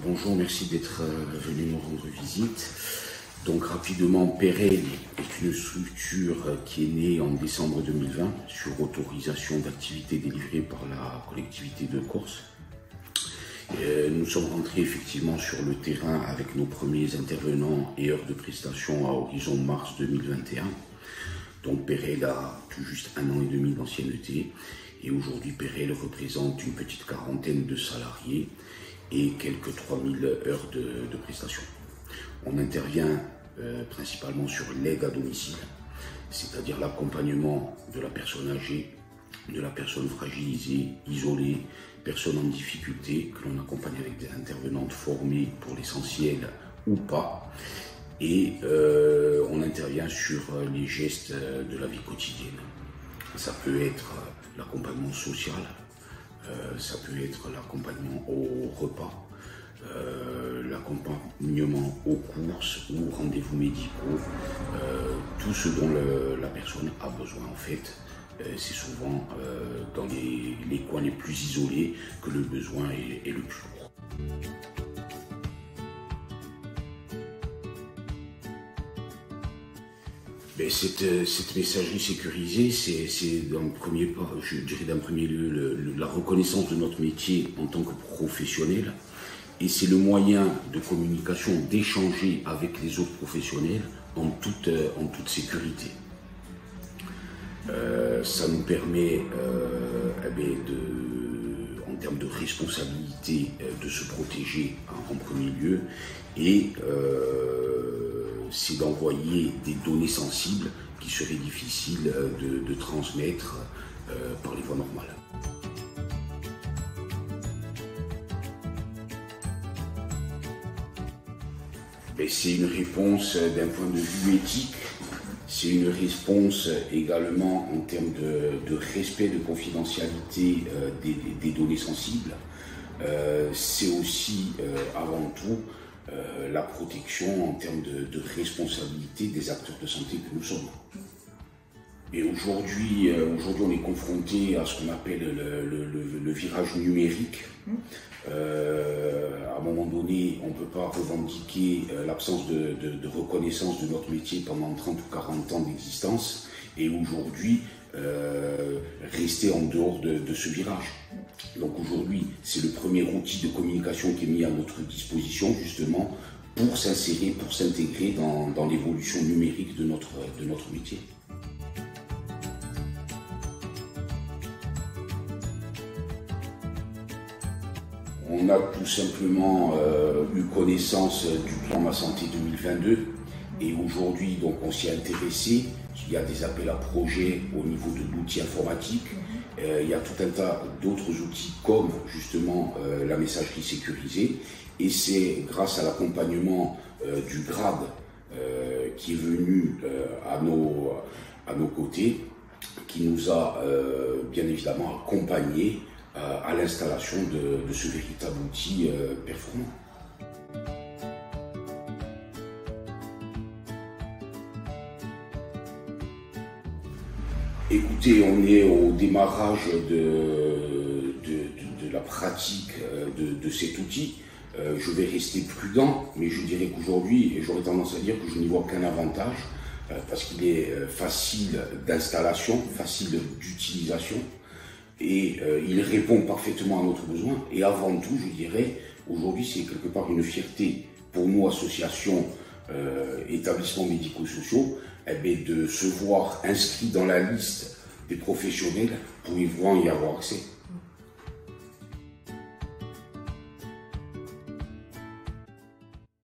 Bonjour, merci d'être venu nous rendre visite. Donc rapidement, Perel est une structure qui est née en décembre 2020 sur autorisation d'activité délivrée par la collectivité de Corse. Nous sommes rentrés effectivement sur le terrain avec nos premiers intervenants et heures de prestation à horizon mars 2021. Donc Perel a tout juste 1 an et demi d'ancienneté et aujourd'hui Perel représente une petite quarantaine de salariés et quelques 3000 heures de prestations. On intervient principalement sur l'aide à domicile, c'est-à-dire l'accompagnement de la personne âgée, de la personne fragilisée, isolée, personne en difficulté, que l'on accompagne avec des intervenantes formées pour l'essentiel ou pas. Et on intervient sur les gestes de la vie quotidienne. Ça peut être l'accompagnement social, ça peut être l'accompagnement au repas, l'accompagnement aux courses ou rendez-vous médicaux, tout ce dont la personne a besoin en fait. C'est souvent dans les coins les plus isolés que le besoin est le plus lourd. Cette messagerie sécurisée, c'est d'un premier pas, je dirais d'un premier lieu, la reconnaissance de notre métier en tant que professionnel, et c'est le moyen de communication, d'échanger avec les autres professionnels en toute sécurité. Ça nous permet, en termes de responsabilité, de se protéger en premier lieu, et c'est d'envoyer des données sensibles qui seraient difficiles de transmettre par les voies normales. C'est une réponse d'un point de vue éthique, c'est une réponse également en termes de respect de confidentialité des données sensibles. C'est aussi avant tout la protection en termes de responsabilité des acteurs de santé que nous sommes. Et aujourd'hui, on est confronté à ce qu'on appelle le virage numérique. À un moment donné, on ne peut pas revendiquer l'absence de reconnaissance de notre métier pendant 30 ou 40 ans d'existence et aujourd'hui rester en dehors de ce virage. Donc aujourd'hui, c'est le premier outil de communication qui est mis à notre disposition justement pour s'insérer, pour s'intégrer dans l'évolution numérique de notre métier. On a tout simplement eu connaissance du plan Ma Santé 2022 et aujourd'hui donc on s'y est intéressé. Il y a des appels à projets au niveau de l'outil informatique. Il y a tout un tas d'autres outils comme justement la messagerie sécurisée. Et c'est grâce à l'accompagnement du GRAD qui est venu à nos côtés, qui nous a bien évidemment accompagnés à l'installation de ce véritable outil performant. Écoutez, on est au démarrage de la pratique de cet outil. Je vais rester prudent, mais je dirais qu'aujourd'hui, j'aurais tendance à dire que je n'y vois aucun avantage, parce qu'il est facile d'installation, facile d'utilisation, et il répond parfaitement à notre besoin. Et avant tout, je dirais, aujourd'hui, c'est quelque part une fierté pour nous, associations, établissements médico-sociaux, de se voir inscrits dans la liste des professionnels pour y avoir accès.